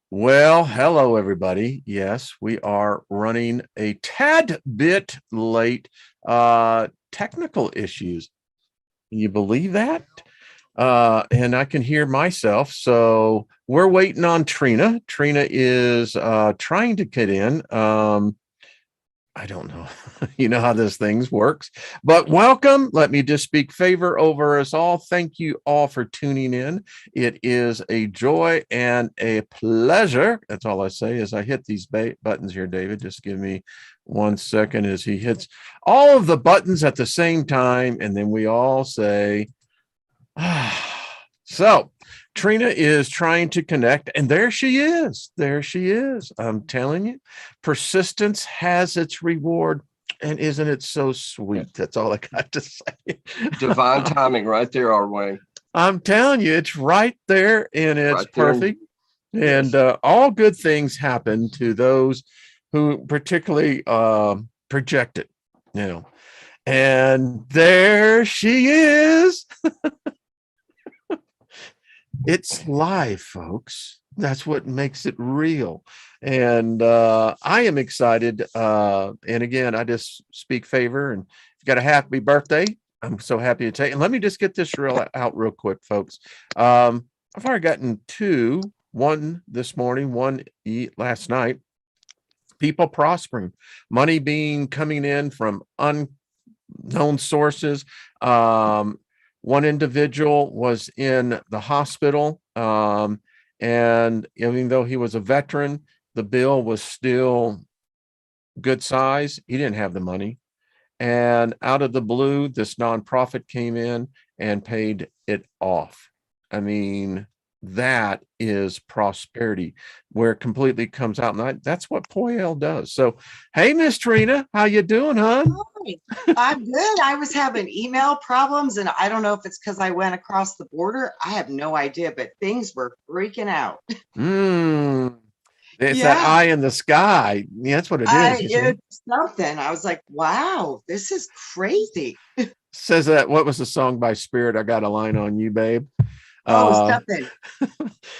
Well, hello, everybody. Yes, we are running a tad bit late. Technical issues. Can you believe that? And I can hear myself. So we're waiting on Trina. Trina is trying to get in. I don't know. You know how this things works. But welcome. Let me just speak favor over us all. Thank you all for tuning in. It is a joy and a pleasure. That's all I say as I hit these buttons here, David. Just give me 1 second as he hits all of the buttons at the same time. And then we all say, so Trina is trying to connect, and there she is. There she is. I'm telling you, persistence has its reward. And isn't it so sweet? That's all I got to say. Divine timing right there, our way. I'm telling you, it's right there and it's Right there. perfect. And all good things happen to those who particularly project it, And there she is. It's live, folks. That's what makes it real. And I am excited. And again, I just speak favor, and you've got a happy birthday. I'm so happy to take. And let me just get this out real quick, folks. I've already gotten one this morning, one last night. People prospering, money coming in from unknown sources. One individual was in the hospital, and even though he was a veteran, the bill was still good size. He didn't have the money. And out of the blue, this nonprofit came in and paid it off. I mean, that is prosperity where it completely comes out. And that's what Poyel does. So, hey, Miss Trina, how you doing, hon? Hi, I'm good. I was having email problems, and I don't know if it's because I went across the border. I have no idea, but things were freaking out. It's that eye in the sky. Yeah, that's what it is. It's something. I was like, wow, this is crazy. Says that. What was the song by Spirit? I got a line on you, babe. Something.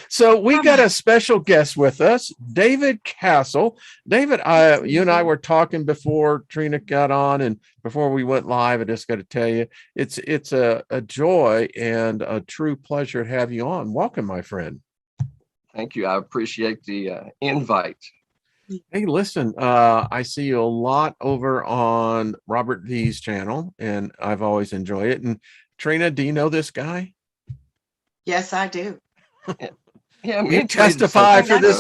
So we got a special guest with us, David Castle. David, you and I were talking before Trina got on and before we went live. I just got to tell you, it's a joy and a true pleasure to have you on. Welcome, my friend. Thank you. I appreciate the invite. Hey, listen, I see you a lot over on Robert V's channel, and I've always enjoyed it. And Trina, do you know this guy? Yes, I do. Yeah, you testify for this.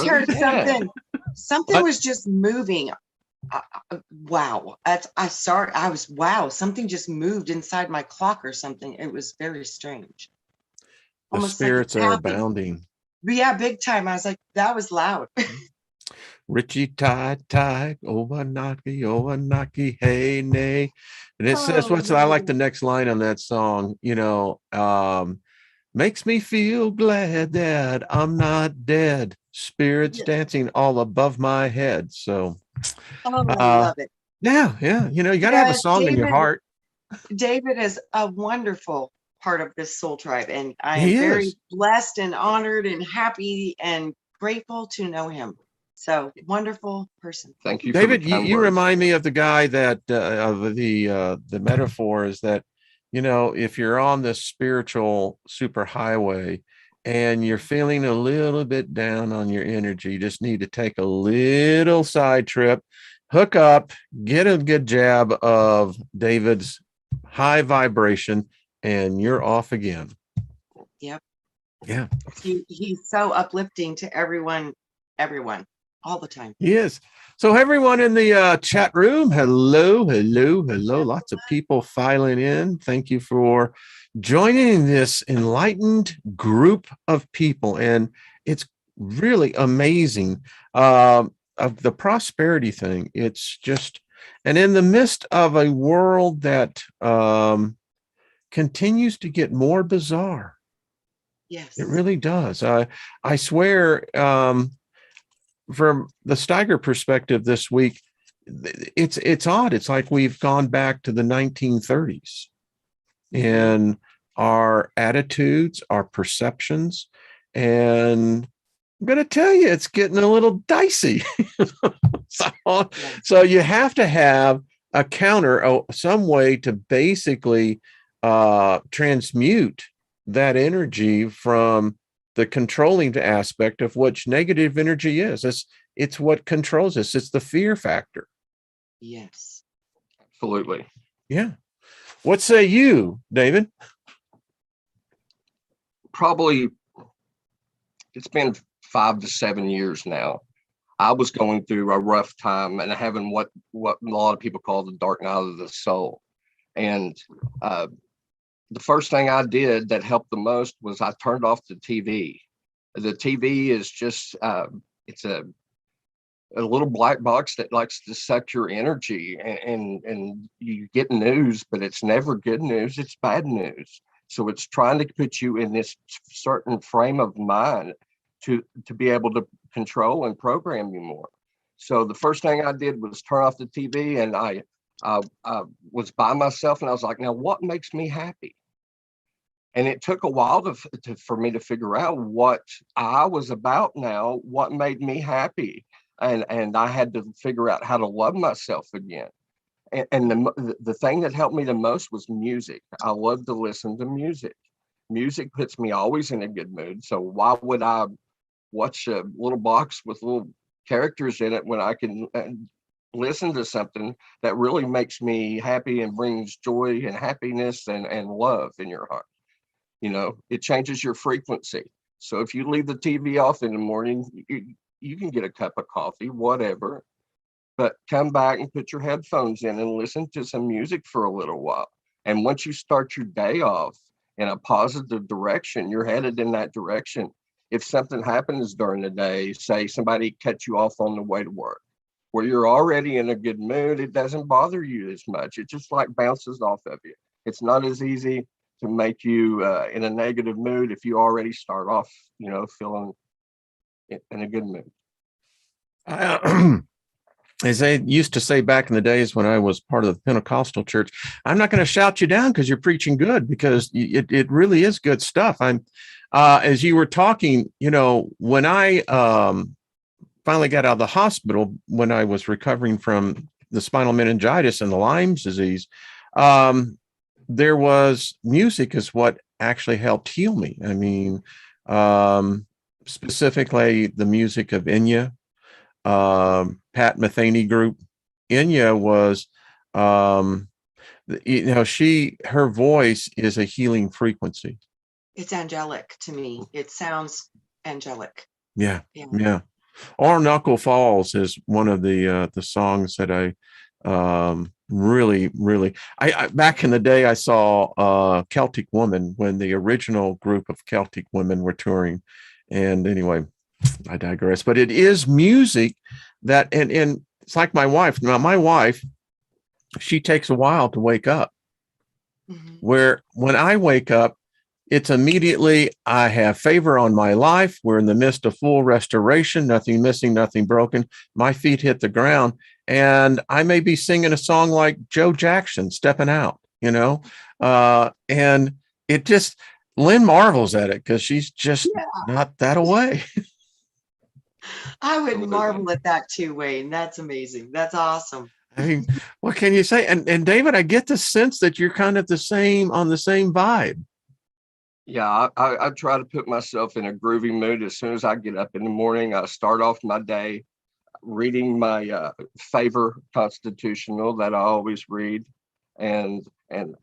Something was just moving. Wow. Wow. Something just moved inside my clock or something. It was very strange. The spirits are abounding. Yeah, big time. I was like, that was loud. Richie tide, Owanaki, hey, nay. And it says, I like the next line on that song, makes me feel glad that I'm not dead. Spirits dancing all above my head. So, I love it. Yeah. You got to have a song in your heart. David is a wonderful part of this soul tribe, and I am very blessed and honored and happy and grateful to know him. So wonderful person. Thank you, David. You remind me of the guy that of the metaphor is that, if you're on the spiritual superhighway and you're feeling a little bit down on your energy, you just need to take a little side trip, hook up, get a good jab of David's high vibration, and you're off again. Yep. Yeah. He's so uplifting to everyone all the time. Yes. So everyone in the chat room, hello. Lots of people filing in. Thank you for joining this enlightened group of people. And it's really amazing of the prosperity thing. It's just, and in the midst of a world that continues to get more bizarre. Yes. It really does. I swear, from the Steiger perspective this week, it's odd. It's like we've gone back to the 1930s in our attitudes, our perceptions, and I'm going to tell you, it's getting a little dicey. So you have to have a counter, some way to basically transmute that energy from the controlling aspect of which negative energy is. It's what controls us. It's the fear factor. Yes. Absolutely. Yeah. What say you, David? Probably it's been 5 to 7 years now. I was going through a rough time and having what a lot of people call the dark night of the soul. And the first thing I did that helped the most was I turned off the TV. The TV is just it's a little black box that likes to suck your energy, and you get news, but it's never good news. It's bad news. So it's trying to put you in this certain frame of mind to be able to control and program you more. So the first thing I did was turn off the TV, and I was by myself, and I was like, now what makes me happy? And it took a while for me to figure out what I was about now, what made me happy. And I had to figure out how to love myself again. And the thing that helped me the most was music. I love to listen to music. Music puts me always in a good mood. So why would I watch a little box with little characters in it when I can listen to something that really makes me happy and brings joy and happiness and love in your heart? You know, it changes your frequency. So if you leave the TV off in the morning, you can get a cup of coffee, whatever, but come back and put your headphones in and listen to some music for a little while. And once you start your day off in a positive direction, you're headed in that direction. If something happens during the day, say somebody cuts you off on the way to work, where you're already in a good mood, it doesn't bother you as much. It just like bounces off of you. It's not as easy to make you in a negative mood if you already start off, feeling in a good mood. As they used to say back in the days when I was part of the Pentecostal church, I'm not going to shout you down because you're preaching good, because it really is good stuff. As you were talking, when I finally got out of the hospital, when I was recovering from the spinal meningitis and the Lyme's disease, there was music is what actually helped heal me. I mean, specifically the music of Enya, Pat Metheny group. Enya was, her voice is a healing frequency. It's angelic to me. It sounds angelic. Yeah. Or Knuckle Falls is one of the songs that I really I back in the day I saw Celtic Woman when the original group of Celtic women were touring. And anyway, I digress. But it is music that and it's like my wife. Now my wife, she takes a while to wake up. Mm-hmm. Where when I wake up, it's immediately, I have favor on my life. We're in the midst of full restoration, nothing missing, nothing broken. My feet hit the ground, and I may be singing a song like Joe Jackson, Stepping Out, and it just, Lynn marvels at it because she's just not that away. I would marvel at that too, Wayne. That's amazing. That's awesome. I mean, what can you say? And David, I get the sense that you're kind of on the same vibe. Yeah, I try to put myself in a groovy mood as soon as I get up in the morning. I start off my day reading my favor constitutional that I always read. And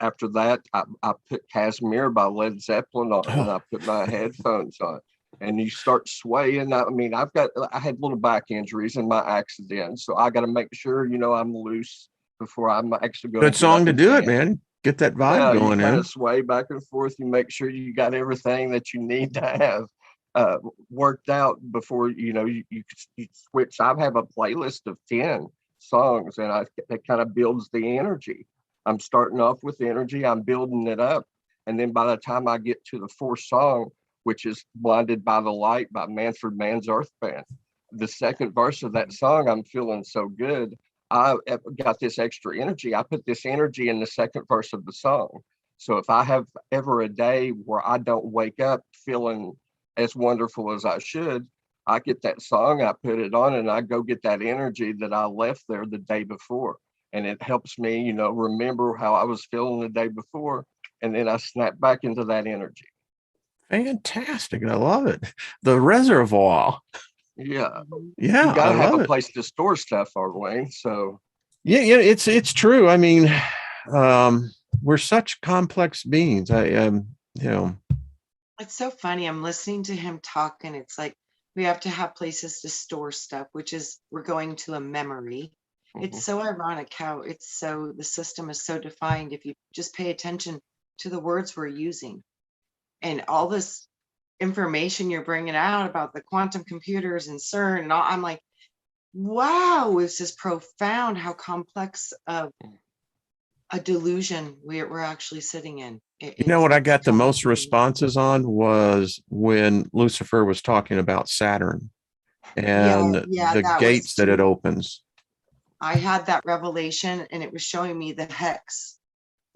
after that, I put Casimir by Led Zeppelin on, and I put my headphones on. And you start swaying. I mean, I had little back injuries in my accident, so I got to make sure, I'm loose before I'm actually going. Good song to do it, man. Get that vibe going. You kind of sway back and forth. You make sure you got everything that you need to have worked out before you switch. I have a playlist of 10 songs, and it kind of builds the energy. I'm starting off with energy. I'm building it up, and then by the time I get to the fourth song, which is "Blinded by the Light" by Manfred Mann's Earth Band, the second verse of that song, I'm feeling so good. I got this extra energy. I put this energy in the second verse of the song. So if I have ever a day where I don't wake up feeling as wonderful as I should, I get that song, I put it on, and I go get that energy that I left there the day before. And it helps me, you know, remember how I was feeling the day before. And then I snap back into that energy. Fantastic. I love it. The reservoir. Yeah. Yeah, You got I to have love a it. place to store stuff, Wayne. So, Yeah, it's true. I mean, we're such complex beings. You know, It's so funny. I'm listening to him talk, and it's like we have to have places to store stuff, which is we're going to a memory. It's so ironic how the system is so defined if you just pay attention to the words we're using and all this information you're bringing out about the quantum computers and CERN and all. I'm like, wow, this is profound how complex of a delusion we're actually sitting in. you know what I It's got the most fascinating. responses on was when Lucifer was talking about Saturn Yeah, and yeah, the that was gates that it too. opens. I had that revelation, and it was showing me the hex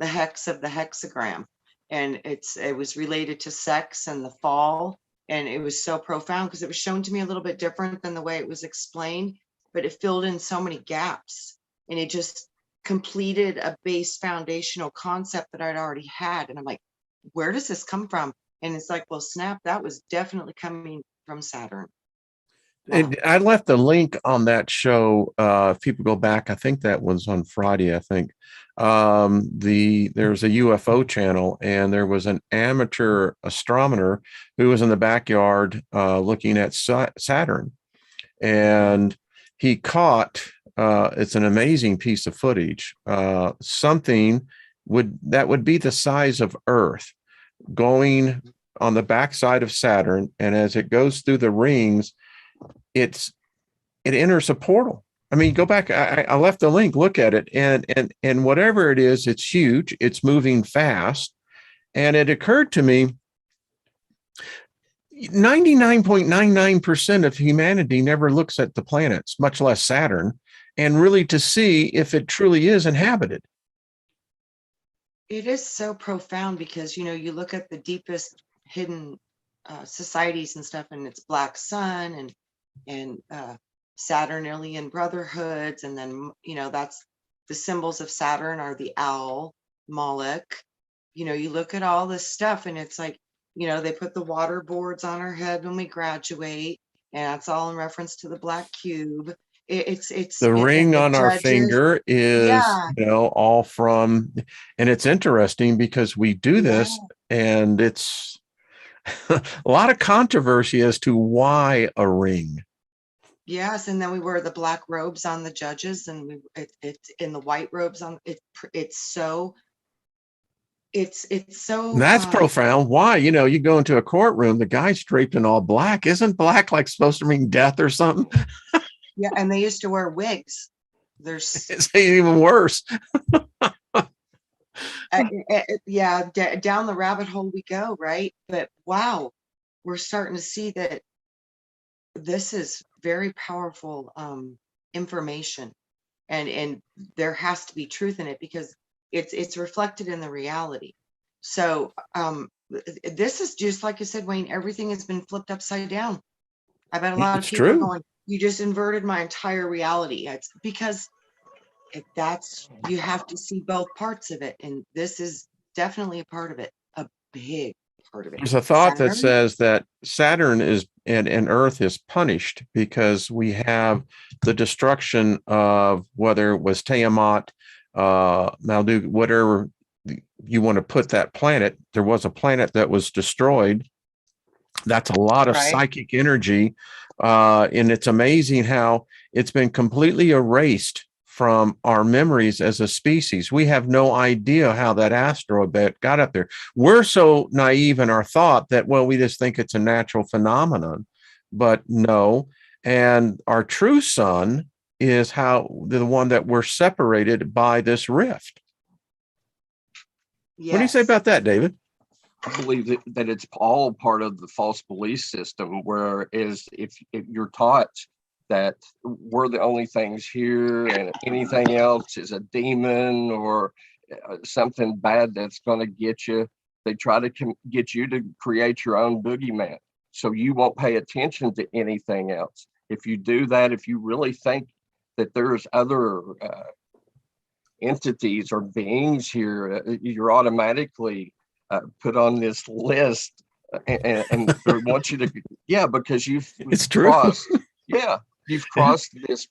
of the hexagram, and it was related to sex and the fall, and it was so profound because it was shown to me a little bit different than the way it was explained, but it filled in so many gaps, and it just completed a base foundational concept that I'd already had, and I'm like, where does this come from? And it's like, well, snap, that was definitely coming from Saturn. Wow. And I left the link on that show. If people go back, I think that was on Friday. I think there's a UFO channel, and there was an amateur astronomer who was in the backyard looking at Saturn, and he caught. It's an amazing piece of footage. Something would be the size of Earth going on the backside of Saturn, and as it goes through the rings, it enters a portal. I mean, go back. I left the link. Look at it, and whatever it is, it's huge. It's moving fast, and it occurred to me, 99.99% of humanity never looks at the planets, much less Saturn, and really to see if it truly is inhabited. It is so profound because, you look at the deepest hidden societies and stuff, and it's Black Sun and Saturnalian brotherhoods. And then, that's the symbols of Saturn are the owl, Moloch. You look at all this stuff, and it's like, they put the water boards on our head when we graduate, and that's all in reference to the black cube. It's The and ring the on our judges. finger is, Yeah, all from, and it's interesting because we do yeah. this, and it's a lot of controversy as to why a ring. Yes, and then we wear the black robes on the judges, and it's in the white robes on it. It's so That's profound. Why? You go into a courtroom, the guy's draped in all black. Isn't black like supposed to mean death or something? yeah, and they used to wear wigs. There's It's even worse. yeah, down the rabbit hole we go, right? But wow, we're starting to see that this is very powerful information, and there has to be truth in it because it's reflected in the reality. So this is just like I said, Wayne, everything has been flipped upside down. I bet a lot of It's people are true. going, you just inverted my entire reality. It's because you have to see both parts of it, and this is definitely a part of it, a big part of it. There's a thought that Saturn. says that Saturn is and Earth is punished because we have the destruction of whether it was Tiamat, Maldug, whatever you want to put that planet. There was a planet that was destroyed. That's a lot of Right. psychic energy. And it's amazing how it's been completely erased from our memories as a species. We have no idea how that asteroid belt got up there. We're so naive in our thought that, well, we just think it's a natural phenomenon, but no. And our true sun is the one that we're separated by this rift. Yes. What do you say about that, David? I believe that it's all part of the false belief system, whereas if you're taught that we're the only things here and anything else is a demon or something bad that's going to get you, they try to get you to create your own boogeyman. So you won't pay attention to anything else. If you do that, if you really think that there's other entities or beings here, you're automatically put on this list, and they want you to, yeah, because It's true. crossed, yeah, you've crossed this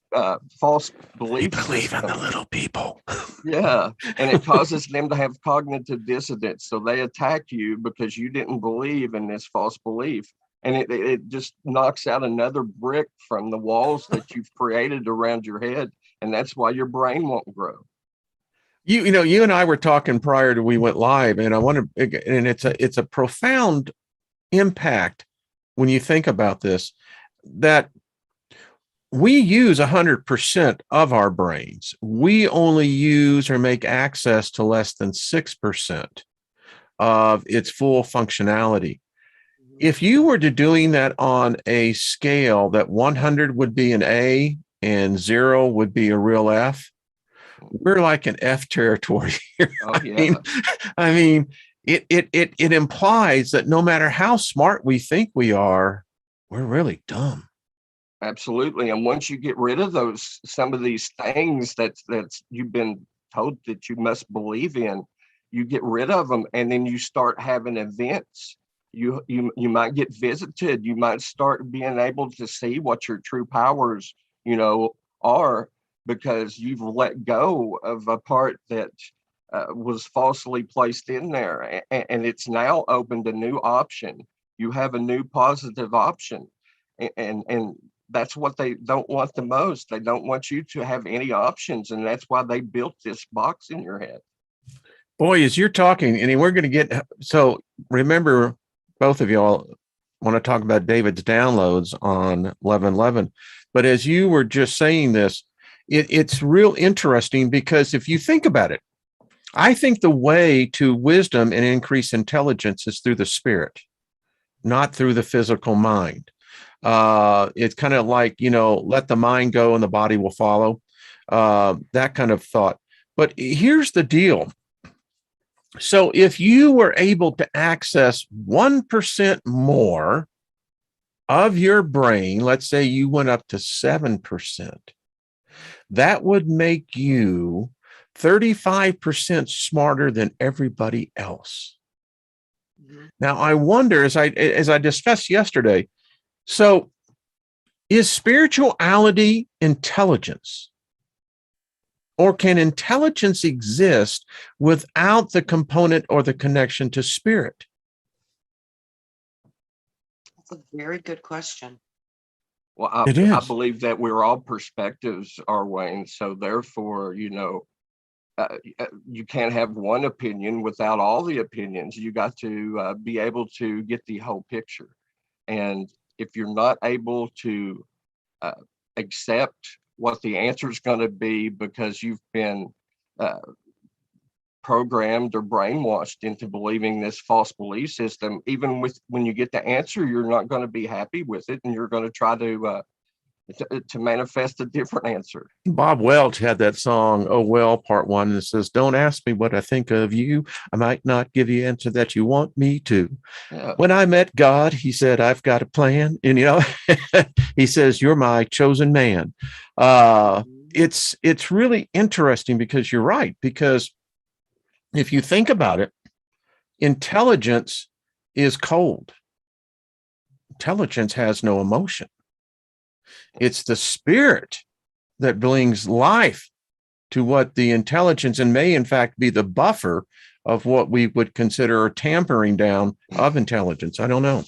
false They belief believe in system. the little people. Yeah, and it causes them to have cognitive dissonance. So they attack you because you didn't believe in this false belief. And it just knocks out another brick from the walls that you've created around your head. And that's why your brain won't grow. You know, you and I were talking prior to we went live, and I want to, and it's a profound impact when you think about this, that we use 100% of our brains. We only use or make access to less than 6% of its full functionality. If you were to doing that on a scale that 100 would be an A and 0 would be a real F, we're like an F territory here. Oh, yeah. I mean, it implies that no matter how smart we think we are, we're really dumb. Absolutely. And once you get rid of some of these things that's you've been told that you must believe in, you get rid of them, and then you start having events. You might get visited. You might start being able to see what your true powers, are, because you've let go of a part that was falsely placed in there, and it's now opened a new option. You have a new positive option, and that's what they don't want the most. They don't want you to have any options, and that's why they built this box in your head. Boy, as you're talking, and we're going to get, so remember, both of y'all want to talk about David's downloads on 11/11. But as you were just saying this, it's real interesting, because if you think about it, I think the way to wisdom and increase intelligence is through the spirit, not through the physical mind. It's kind of like, let the mind go and the body will follow, that kind of thought. But here's the deal. So if you were able to access 1% more of your brain, let's say you went up to 7%, that would make you 35% smarter than everybody else. Mm-hmm. Now, I wonder, as I discussed yesterday, so is spirituality intelligence? Or can intelligence exist without the component or the connection to spirit? That's a very good question. Well, I believe that we're all perspectives, Wayne. So therefore, you can't have one opinion without all the opinions. You got to be able to get the whole picture. And if you're not able to accept what the answer is going to be because you've been programmed or brainwashed into believing this false belief system, even when you get the answer, you're not going to be happy with it, and you're going to try to manifest a different answer. Bob Welch had that song, "Oh Well," part 1, that says, "Don't ask me what I think of you. I might not give you the answer that you want me to. Yeah. When I met God, he said, I've got a plan." And, he says, "You're my chosen man." It's really interesting, because you're right. Because if you think about it, intelligence is cold. Intelligence has no emotion. It's the spirit that brings life to what the intelligence, and may in fact be the buffer of what we would consider a tampering down of intelligence. I don't know.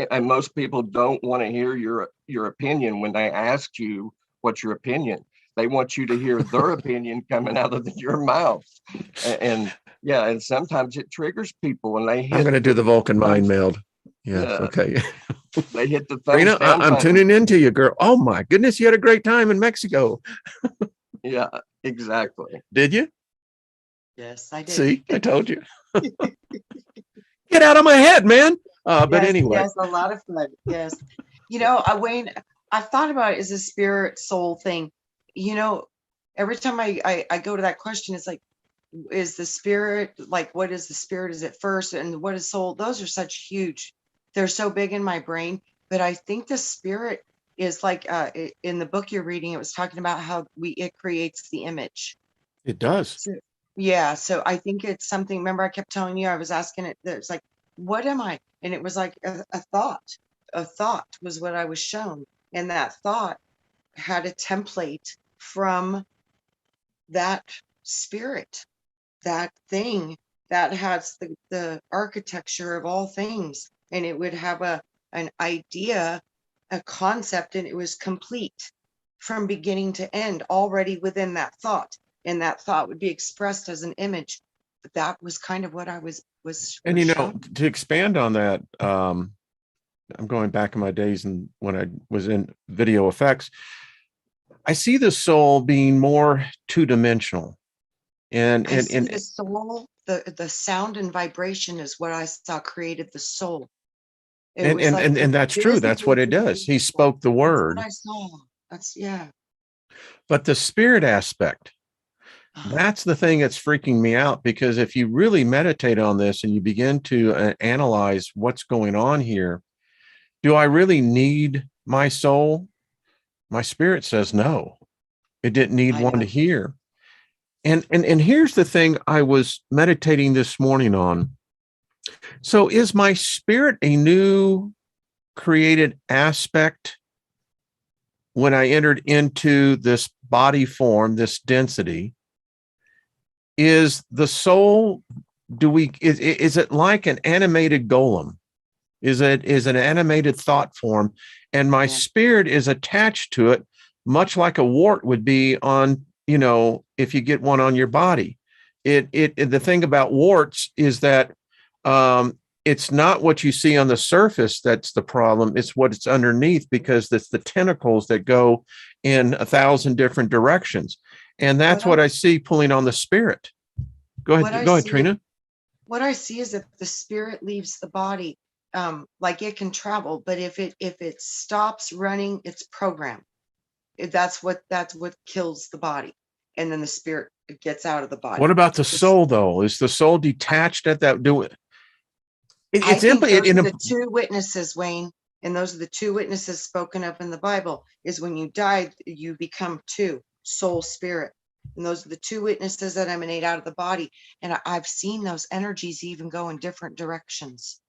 And most people don't want to hear your opinion when they ask you what's your opinion. They want you to hear their opinion coming out of your mouth. And sometimes it triggers people when they hit. I'm going to do the Vulcan mind meld. Yes. Yeah. Okay. They hit the thumbs Rena, down I'm tuning into you, girl. Oh my goodness, you had a great time in Mexico. Yeah, exactly. Did you? Yes, I did. See, I told you. Get out of my head, man. But anyway. Yes, a lot of fun. Yes. Wayne, I've thought about it as a spirit soul thing. Every time I go to that question, it's like, is the spirit, like, what is the spirit? Is it first? And what is soul? Those are such huge they're so big in my brain. But I think the spirit is like in the book you're reading, it was talking about how it creates the image. It does. So, yeah, so I think it's something. Remember, I kept telling you, I was asking it. It's like, what am I? And it was like a thought. A thought was what I was shown, and that thought had a template from that spirit, that thing that has the architecture of all things, and it would have an idea, a concept, and it was complete from beginning to end already within that thought, and that thought would be expressed as an image. But that was kind of what I was And you know, shown. to expand on that, I'm going back in my days and when I was in video effects, I see the soul being more two-dimensional. And I see the soul, the sound and vibration is what I saw created the soul. It was like and that's true. That's what it does. He spoke the That's what word, I saw. That's yeah. but the spirit aspect, that's the thing that's freaking me out, because if you really meditate on this and you begin to analyze what's going on here, do I really need my soul? My spirit says no. It didn't need I one to know. hear. And here's the thing I was meditating this morning on. So is my spirit a new created aspect when I entered into this body form, this density? Is the soul, is it like an animated golem? Is an animated thought form, and my spirit is attached to it, much like a wart would be on, if you get one on your body. The thing about warts is that it's not what you see on the surface that's the problem. It's what's underneath, because it's the tentacles that go in 1,000 different directions. And that's what I see pulling on the spirit. Go ahead, Trina. What I see is that the spirit leaves the body, like it can travel, but if it stops running its program, that's what kills the body, and then the spirit gets out of the body. What about the soul, though? Is the soul detached at that? I think those are the two witnesses, Wayne, and those are the two witnesses spoken of in the Bible. Is when you die, you become two, soul, spirit. And those are the two witnesses that emanate out of the body. And I've seen those energies even go in different directions.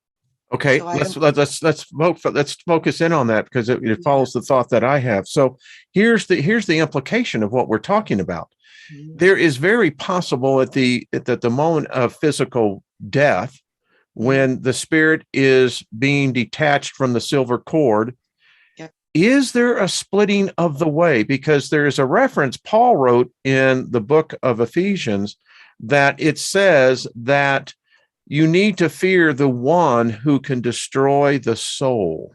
Okay, So let's focus in on that, because it follows the thought that I have. So here's the implication of what we're talking about. There is very possible at the moment of physical death, when the spirit is being detached from the silver cord, is there a splitting of the way? Because there is a reference Paul wrote in the book of Ephesians that it says that you need to fear the one who can destroy the soul.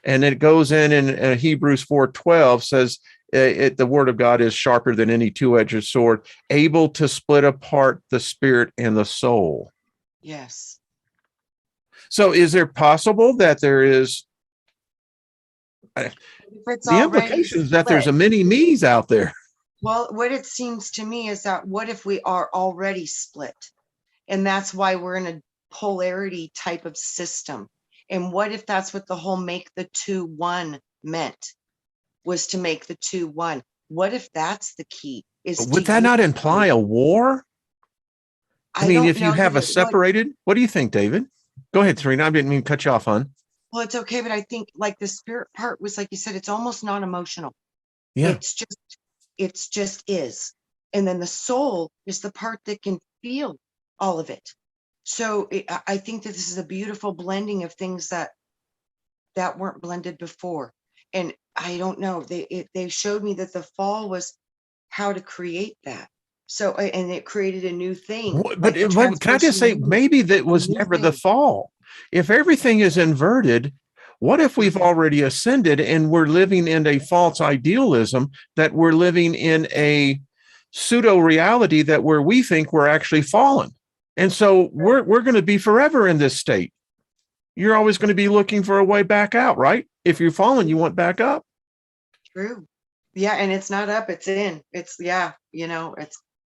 And it goes in Hebrews 4:12 says, the word of God is sharper than any two-edged sword, able to split apart the spirit and the soul. Yes. So is there possible that there is the implication is that there's a mini me's out there? Well, what it seems to me is that what if we are already split? And that's why we're in a polarity type of system. And what if that's what the whole make the two one meant, was to make the two one? What if that's the key? Would that not imply a war? I mean, if you have a separated, what do you think, David? Go ahead, Serena. I didn't mean to cut you off, hon. Well, it's okay, but I think like the spirit part was, like you said, it's almost non-emotional. Yeah. It's just is. And then the soul is the part that can feel all of it. So I think that this is a beautiful blending of things that weren't blended before. And I don't know, they showed me that the fall was how to create that. So, and it created a new thing. But can I just say, maybe that was never the fall. If everything is inverted, what if we've already ascended and we're living in a false idealism, that we're living in a pseudo reality that where we think we're actually fallen? And so we're going to be forever in this state. You're always going to be looking for a way back out, right? If you're fallen, you want back up. True. Yeah. And it's not up, it's in. It's,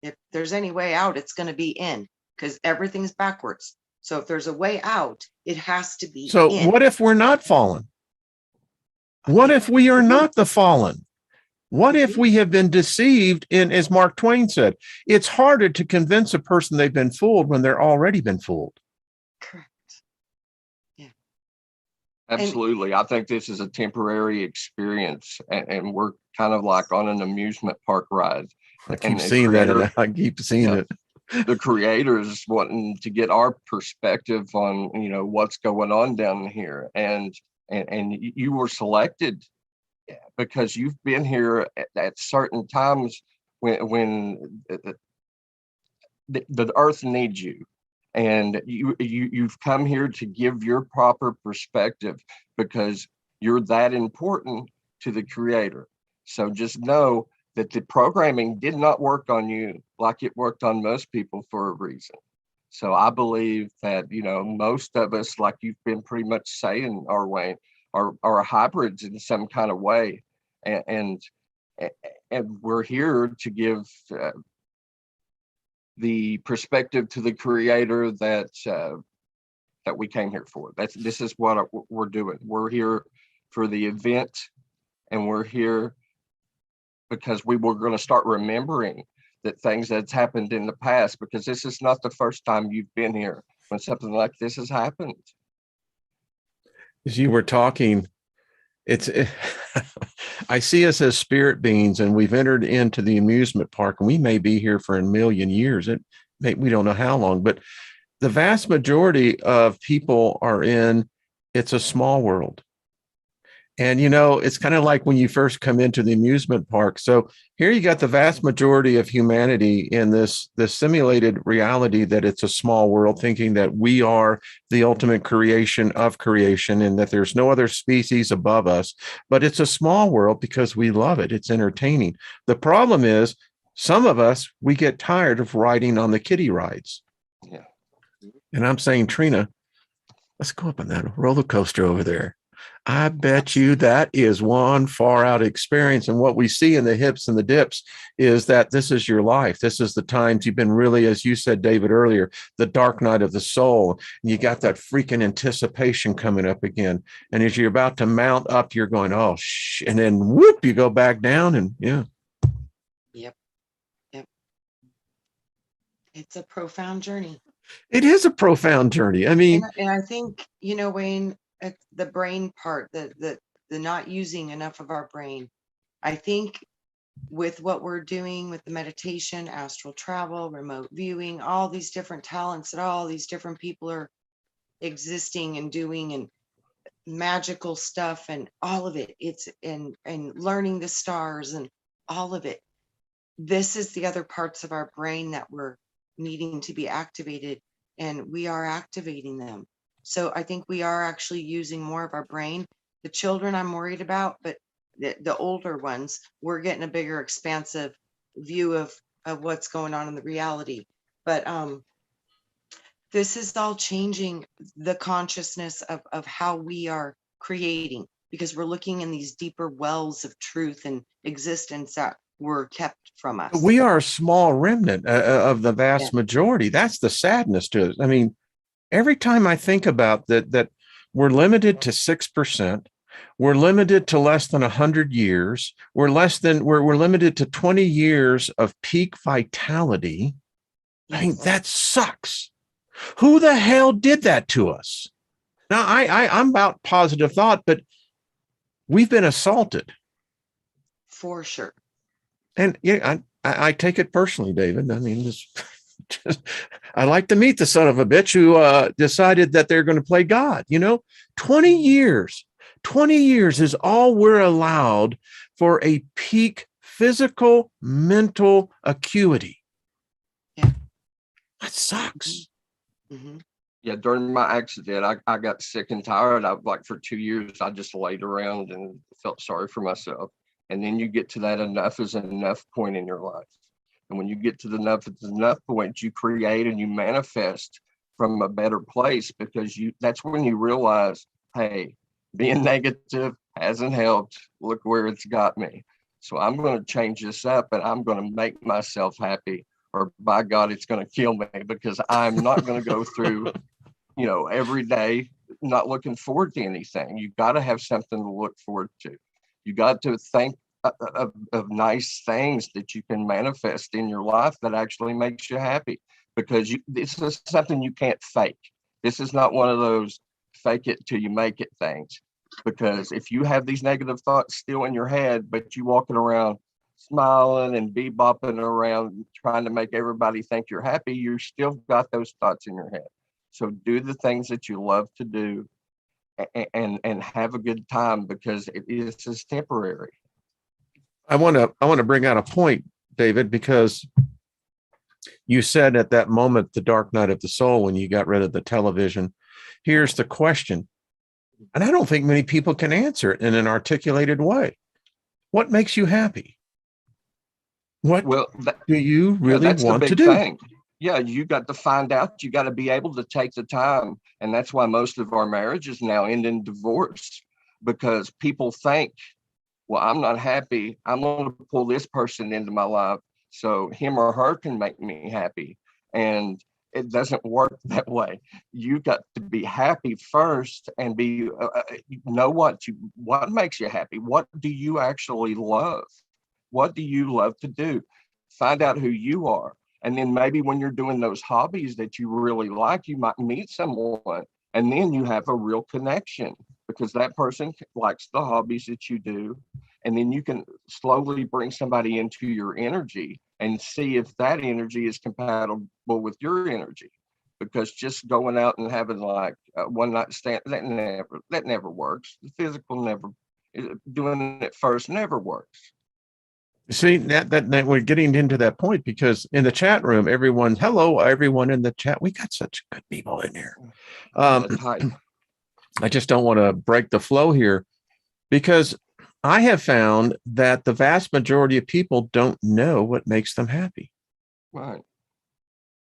if there's any way out, it's going to be in, because everything's backwards. So if there's a way out, it has to be So in. what if we're not fallen? What if we are not the fallen? What if we have been deceived in, as Mark Twain said, it's harder to convince a person they've been fooled when they're already been fooled. Correct. Yeah. Absolutely. I think this is a temporary experience, and we're kind of like on an amusement park ride. I keep And the seeing that, creator- and I keep seeing it. the creators wanting to get our perspective on, you know, what's going on down here. And you were selected because you've been here at certain times when the earth needs you, and you've come here to give your proper perspective because you're that important to the creator. So just know that the programming did not work on you like it worked on most people for a reason. So I believe that, you know, most of us, like you've been pretty much saying, our way, are hybrids in some kind of way, and we're here to give the perspective to the creator that we came here for. This is what we're doing. We're here for the event, and we're here because we were going to start remembering that things that's happened in the past, because this is not the first time you've been here when something like this has happened. As you were talking, I see us as spirit beings, and we've entered into the amusement park, and we may be here for a million years. We don't know how long, but the vast majority of people are in, it's a small world. And, you know, it's kind of like when you first come into the amusement park. So here you got the vast majority of humanity in this simulated reality that it's a small world, thinking that we are the ultimate creation of creation and that there's no other species above us. But it's a small world because we love it. It's entertaining. The problem is some of us, we get tired of riding on the kiddie rides. Yeah. And I'm saying, Trina, let's go up on that roller coaster over there. I bet you that is one far out experience. And what we see in the hips and the dips is that this is your life. This is the times you've been really, as you said, David, earlier, the dark night of the soul. And you got that freaking anticipation coming up again. And as you're about to mount up, you're going, oh, and then whoop, you go back down and yeah. Yep. It's a profound journey. It is a profound journey. I mean, and I think, you know, Wayne, the brain part, the not using enough of our brain. I think with what we're doing with the meditation, astral travel, remote viewing, all these different talents that all these different people are existing and doing, and magical stuff and all of it, it's and learning the stars and all of it. This is the other parts of our brain that we're needing to be activated, and we are activating them. So I think we are actually using more of our brain. The children I'm worried about, but the older ones, we're getting a bigger expansive view of what's going on in the reality. But this is all changing the consciousness of how we are creating, because we're looking in these deeper wells of truth and existence that were kept from us. We are a small remnant of the vast majority. That's the sadness to it. I mean, every time I think about that we're limited to 6%, we're limited to less than 100 years, we're limited to 20 years of peak vitality. I mean, that sucks. Who the hell did that to us? Now, I'm about positive thought, but we've been assaulted. For sure. And yeah, I take it personally, David. I mean, I like to meet the son of a bitch who decided that they're going to play God. You know, 20 years is all we're allowed for a peak physical, mental acuity. Yeah. That sucks. Mm-hmm. Yeah, during my accident, I got sick and tired. For 2 years, I just laid around and felt sorry for myself. And then you get to that enough is enough point in your life. And when you get to the enough is enough point, you create and you manifest from a better place, because that's when you realize, hey, being negative hasn't helped. Look where it's got me. So I'm going to change this up, and I'm going to make myself happy, or by God, it's going to kill me, because I'm not going to go through every day, not looking forward to anything. You got to have something to look forward to. You got to think of nice things that you can manifest in your life that actually makes you happy, because this is something you can't fake. This is not one of those fake it till you make it things, because if you have these negative thoughts still in your head, but you walking around smiling and bebopping around trying to make everybody think you're happy, you still got those thoughts in your head. So do the things that you love to do, and have a good time, because it is just temporary. I want to bring out a point, David, because you said at that moment, the dark night of the soul, when you got rid of the television. Here's the question, and I don't think many people can answer it in an articulated way. What makes you happy? What do you really want to do? Thing. Yeah, you got to find out. You got to be able to take the time. And that's why most of our marriages now end in divorce, because people think, well, I'm not happy, I'm going to pull this person into my life so him or her can make me happy. And it doesn't work that way. You got to be happy first, and what makes you happy. What do you actually love? What do you love to do? Find out who you are. And then maybe when you're doing those hobbies that you really like, you might meet someone, and then you have a real connection, because that person likes the hobbies that you do. And then you can slowly bring somebody into your energy and see if that energy is compatible with your energy. Because just going out and having like one night stand, that never works. The physical doing it first never works. See, that we're getting into that point, because in the chat room, hello, everyone in the chat. We got such good people in here. I just don't want to break the flow here, because I have found that the vast majority of people don't know what makes them happy. Right.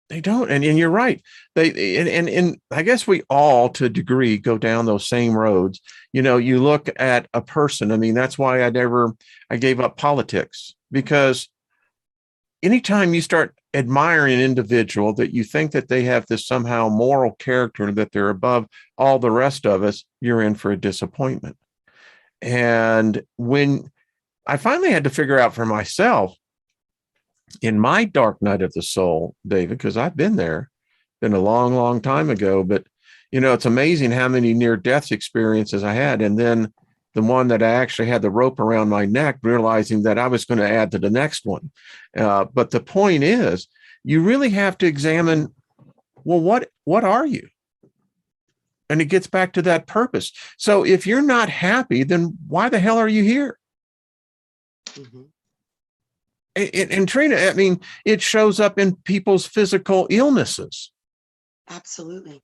They don't. And you're right. And I guess we all, to a degree, go down those same roads. You look at a person. I mean, that's why I gave up politics, because anytime you start admiring an individual that you think that they have this somehow moral character, that they're above all the rest of us, you're in for a disappointment. And when I finally had to figure out for myself, in my dark night of the soul, David, because I've been there, been a long, long time ago, but it's amazing how many near-death experiences I had. And then the one that I actually had the rope around my neck, realizing that I was going to add to the next one. But the point is, you really have to examine, well, what are you? And it gets back to that purpose. So if you're not happy, then why the hell are you here? Mm-hmm. And Trina, I mean, it shows up in people's physical illnesses. Absolutely.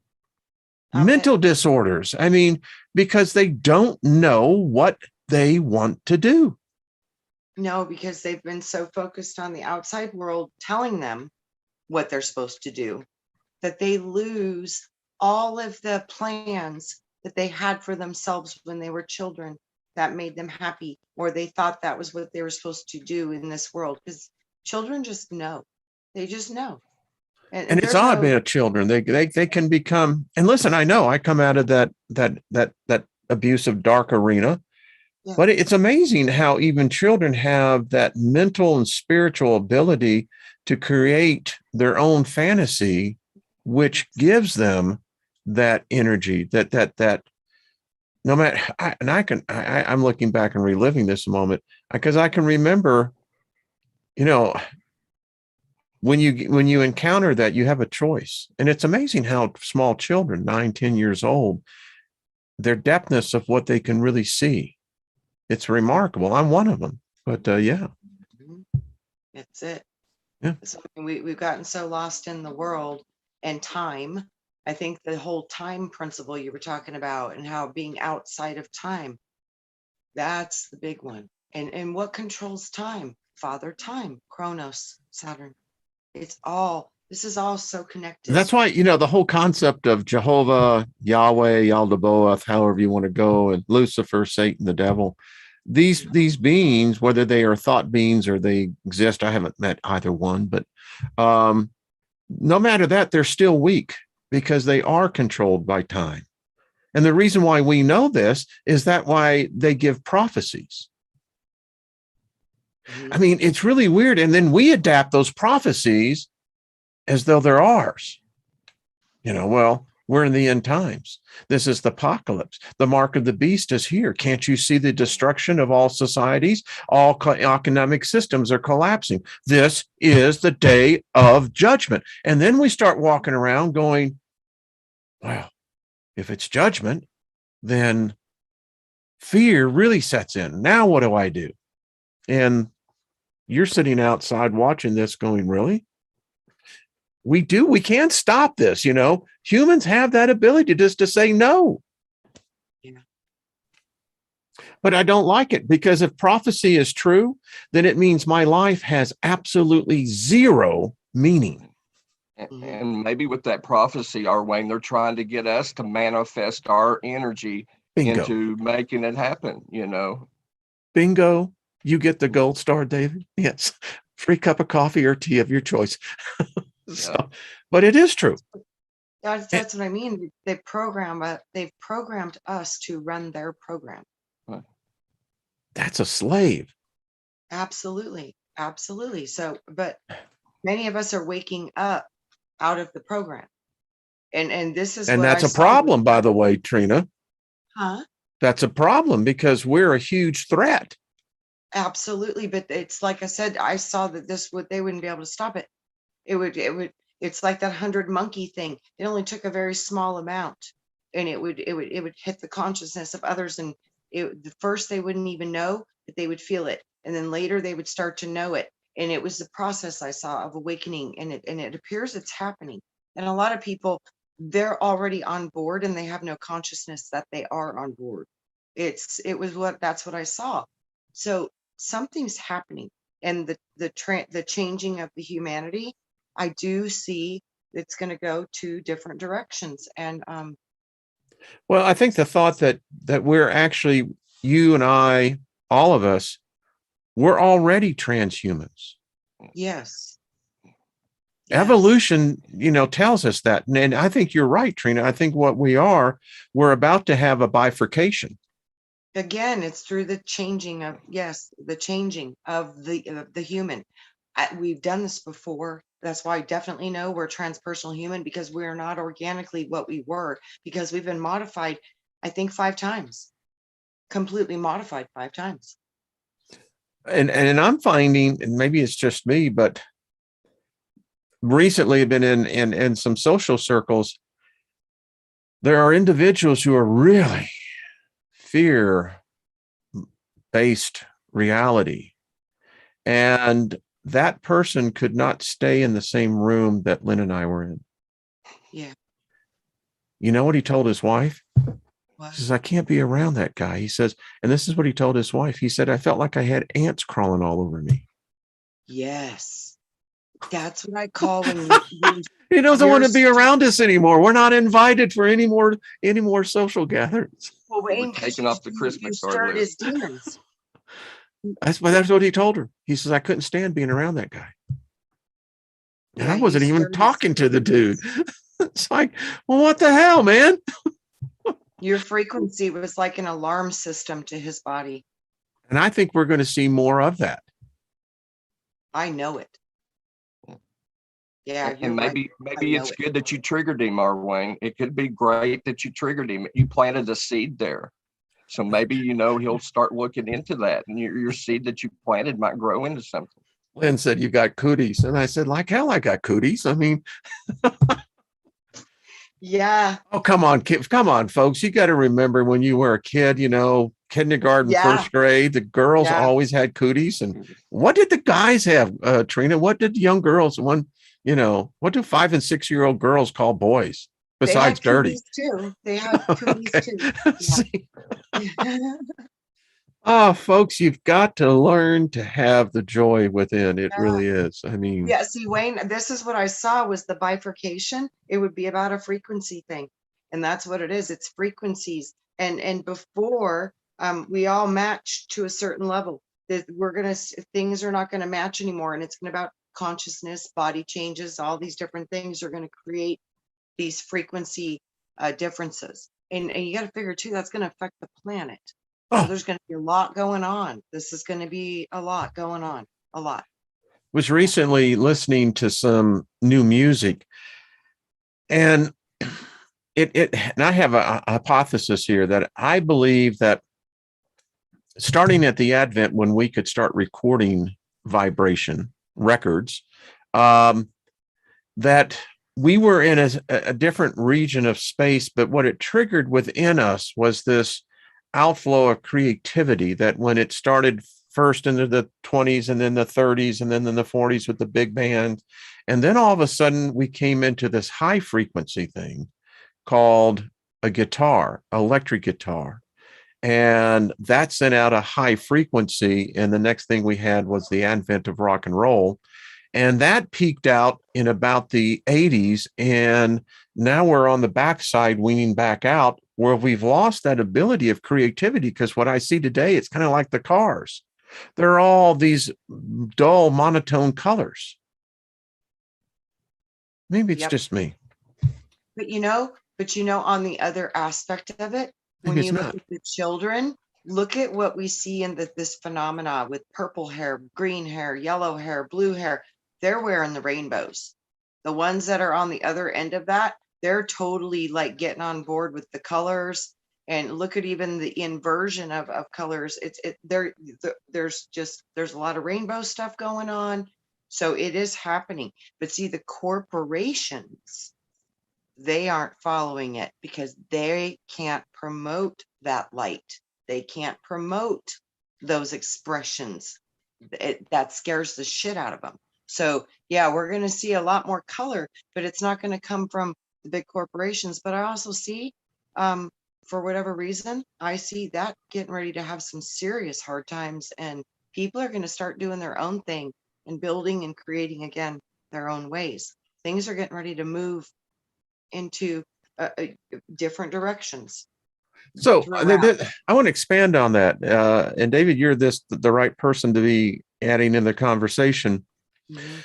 Mental disorders. I mean, because they don't know what they want to do. No, because they've been so focused on the outside world telling them what they're supposed to do, that they lose all of the plans that they had for themselves when they were children, that made them happy, or they thought that was what they were supposed to do in this world. Because children just know. They just know. And it's odd being children. They can become, and listen, I know I come out of that abusive dark arena, yeah. But it's amazing how even children have that mental and spiritual ability to create their own fantasy, which gives them that energy, that no matter, I'm looking back and reliving this moment, because I can remember, when you encounter that, you have a choice. And it's amazing how small children, 9, 10 years old, their depthness of what they can really see. It's remarkable. I'm one of them, but yeah. That's it. Yeah. So we've gotten so lost in the world and time. I think the whole time principle you were talking about, and how being outside of time, that's the big one. And what controls time? Father Time, Kronos, Saturn. This is all so connected. That's why, the whole concept of Jehovah, Yahweh, Yaldabaoth, however you want to go, and Lucifer, Satan, the devil, these beings, whether they are thought beings or they exist, I haven't met either one, but no matter that, they're still weak. because they are controlled by time. And the reason why we know this is that why they give prophecies. I mean, it's really weird. And then we adapt those prophecies as though they're ours. Well, we're in the end times. This is the apocalypse. The mark of the beast is here. Can't you see the destruction of all societies? All economic systems are collapsing. This is the day of judgment. And then we start walking around going, well, if it's judgment, then fear really sets in. Now what do I do? And you're sitting outside watching this going, really? We can't stop this. Humans have that ability just to say no. Yeah. But I don't like it, because if prophecy is true, then it means my life has absolutely zero meaning. And maybe with that prophecy, Wayne, they're trying to get us to manifest our energy Bingo. into making it happen, Bingo. You get the gold star, David. Yes. Free cup of coffee or tea of your choice. So, but it is true. That's what I mean. They've programmed us to run their program. That's a slave. Absolutely. Absolutely. So, but many of us are waking up out of the program. And this is, and what that's I a saw. problem, by the way, Trina. Huh? That's a problem, because we're a huge threat. Absolutely. But it's like I said, I saw that they wouldn't be able to stop it. It's like that 100 monkey thing. It only took a very small amount, and it would hit the consciousness of others. And the first they wouldn't even know, but they would feel it. And then later they would start to know it. And it was the process I saw of awakening, and it appears it's happening. And a lot of people, they're already on board, and they have no consciousness that they are on board. That's what I saw. So something's happening, and the changing of the humanity, I do see it's going to go two different directions. And well, I think the thought that we're actually, you and I, all of us, we're already transhumans. yes. Evolution, tells us that. And I think you're right, Trina. I think we're about to have a bifurcation. Again, it's through the changing of the human. We've done this before. That's why I definitely know we're transpersonal human, because we're not organically what we were, because we've been modified, I think 5 times, completely modified 5 times. And I'm finding, and maybe it's just me, but recently I've been in some social circles. There are individuals who are really fear-based reality. And that person could not stay in the same room that Lynn and I were in. Yeah. You know what he told his wife? What? He says, I can't be around that guy. He says, and this is what he told his wife. He said, I felt like I had ants crawling all over me. Yes. That's what I call when he doesn't want to be around us anymore. We're not invited for any more social gatherings. Well, We're taking off the Christmas card list. His demons. That's what he told her. He says, I couldn't stand being around that guy. And I wasn't even talking to the dude. It's like, well, what the hell, man? Your frequency was like an alarm system to his body. And I think we're going to see more of that. I know it. Yeah. And maybe it's good that you triggered him, Wayne. It could be great that you triggered him. You planted a seed there. So maybe, he'll start looking into that, and your seed that you planted might grow into something. Lynn said, you got cooties. And I said, like hell, I got cooties. I mean, yeah. Oh, come on, folks. You got to remember when you were a kid, kindergarten, first grade, the girls always had cooties. And what did the guys have, Trina? What did young girls, what do 5 and 6 year old girls call boys besides dirty? Too. They have cooties too. Yeah. Oh, folks, you've got to learn to have the joy within. It really is. I mean, yeah. See, Wayne, this is what I saw was the bifurcation. It would be about a frequency thing, and that's what it is. It's frequencies, and before we all match to a certain level. That things are not gonna match anymore, and it's gonna about consciousness, body changes, all these different things are gonna create these frequency differences. And you got to figure too, that's going to affect the planet. So Oh, there's going to be a lot going on. This is going to be a lot going on, a lot. was recently listening to some new music, and and I have a hypothesis here that I believe that starting at the Advent, when we could start recording vibration records, that we were in a different region of space, but what it triggered within us was this outflow of creativity that when it started first into the 20s and then the 30s and then in the 40s with the big band, and then all of a sudden we came into this high frequency thing called a guitar, electric guitar, and that sent out a high frequency, and the next thing we had was the advent of rock and roll, and that peaked out in about the 80s, and now we're on the backside weaning back out where we've lost that ability of creativity. Because what I see today, it's kind of like the cars. They're all these dull monotone colors. Maybe it's Yep. just me. But on the other aspect of it, when Maybe it's you look not. at the children, look at what we see in this phenomena with purple hair, green hair, yellow hair, blue hair. They're wearing the rainbows. The ones that are on the other end of that, they're totally like getting on board with the colors. And look at even the inversion of colors. There's a lot of rainbow stuff going on. So it is happening. But see, the corporations, they aren't following it because they can't promote that light. They can't promote those expressions. That scares the shit out of them. So yeah, we're going to see a lot more color, but it's not going to come from the big corporations. But I also see, for whatever reason, I see that getting ready to have some serious hard times, and people are going to start doing their own thing and building and creating again their own ways. Things are getting ready to move into different directions. So Throughout. I want to expand on that. And David, you're the right person to be adding in the conversation. Mhm.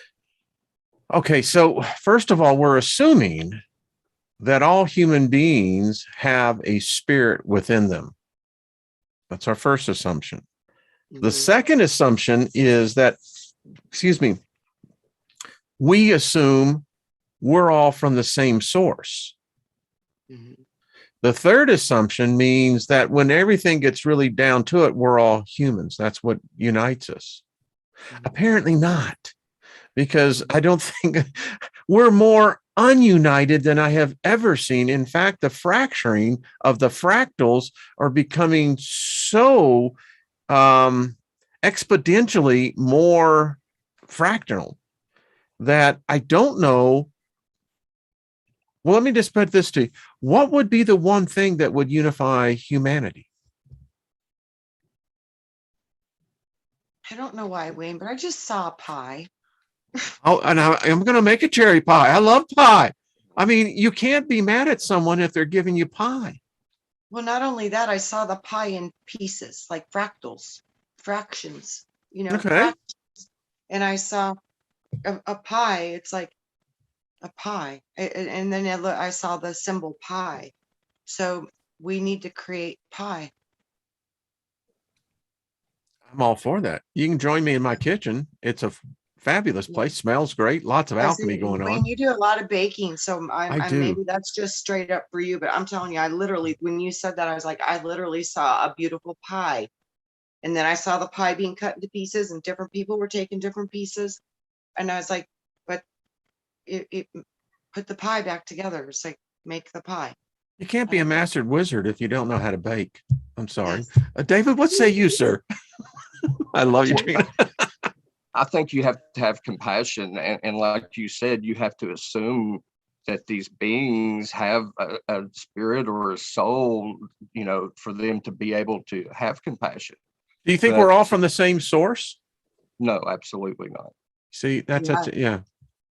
Okay, so first of all, we're assuming that all human beings have a spirit within them. That's our first assumption. The Mhm. second assumption is that, we assume we're all from the same source. Mhm. The third assumption means that when everything gets really down to it, we're all humans. That's what unites us. Mhm. Apparently not, because I don't think we're more ununited than I have ever seen. In fact, the fracturing of the fractals are becoming so exponentially more fractal that I don't know. Well, let me just put this to you. What would be the one thing that would unify humanity? I don't know why, Wayne, but I just saw a pie. Oh, and I'm going to make a cherry pie. I love pie. I mean, you can't be mad at someone if they're giving you pie. Well, not only that, I saw the pie in pieces, like fractals, fractions, Okay. and I saw a pie. It's like a pie. And then I saw the symbol pi. So we need to create pi. I'm all for that. You can join me in my kitchen. It's a fabulous place. Smells great. Lots of I said, alchemy going Wayne, on. you do a lot of baking, so I I'm do. maybe that's just straight up for you. But I'm telling you, I literally, when you said that, I was like, I literally saw a beautiful pie, and then I saw the pie being cut into pieces, and different people were taking different pieces, and I was like, but it put the pie back together. It's like make the pie. You can't be a mastered wizard if you don't know how to bake. I'm sorry. Yes. David, what say you, sir? I love you, Well, Trina. I think you have to have compassion, and like you said, you have to assume that these beings have a spirit or a soul, for them to be able to have compassion. Do you think But we're all from the same source? no, absolutely not. See, that's Yeah. yeah.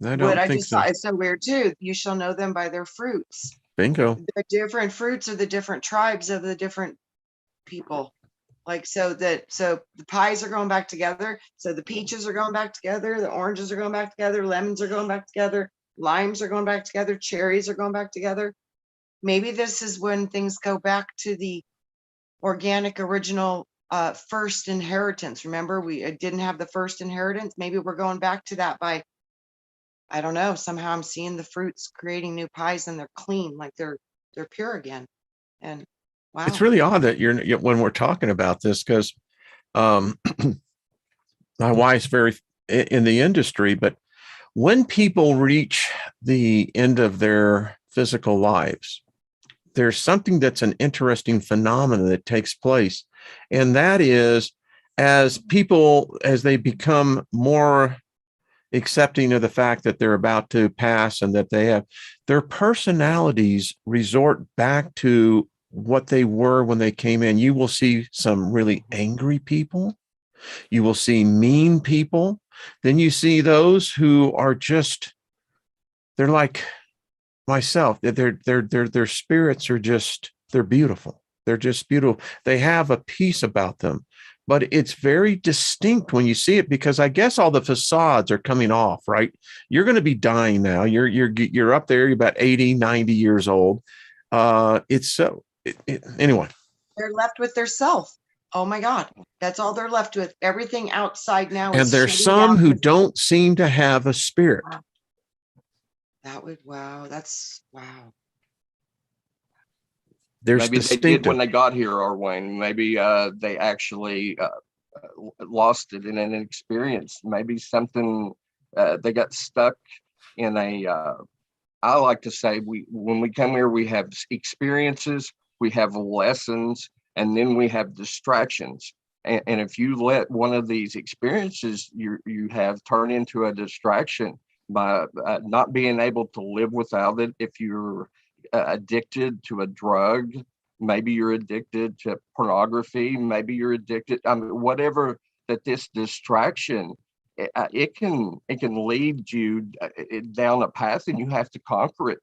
I What don't I think just saw, so. it's so weird too. You shall know them by their fruits. Bingo. The different fruits of the different tribes of the different people. Like so the pies are going back together. So the peaches are going back together. The oranges are going back together. Lemons are going back together. limes are going back together, cherries are going back together. Maybe this is when things go back to the organic original first inheritance. Remember, we didn't have the first inheritance. Maybe we're going back to that by, I don't know, somehow I'm seeing the fruits creating new pies and they're clean, like they're pure again. And wow. It's really odd that when we're talking about this, because my wife's very in the industry, but when people reach the end of their physical lives, there's something that's an interesting phenomenon that takes place. And that is, as they become more accepting of the fact that they're about to pass and that they have, their personalities resort back to what they were when they came in. You will see some really angry people. You will see mean people. Then you see those who are just, they're like myself. Their spirits are just, they're beautiful. They're just beautiful. They have a peace about them, but it's very distinct when you see it, because I guess all the facades are coming off, right? You're going to be dying now. You're up there. You're about 80, 90 years old. Anyway. They're left with their self. Oh my God. That's all they're left with. Everything outside now. And there's some who don't seem to have a spirit. Wow. That's wow. Maybe they did when they got here, or when maybe they actually lost it in an experience. Maybe something they got stuck in a. I like to say when we come here, we have experiences, we have lessons, and then we have distractions. And if you let one of these experiences you have turn into a distraction by not being able to live without it, if you're addicted to a drug, maybe you're addicted to pornography, maybe you're addicted, whatever, that this distraction, it can lead you down a path, and you have to conquer it.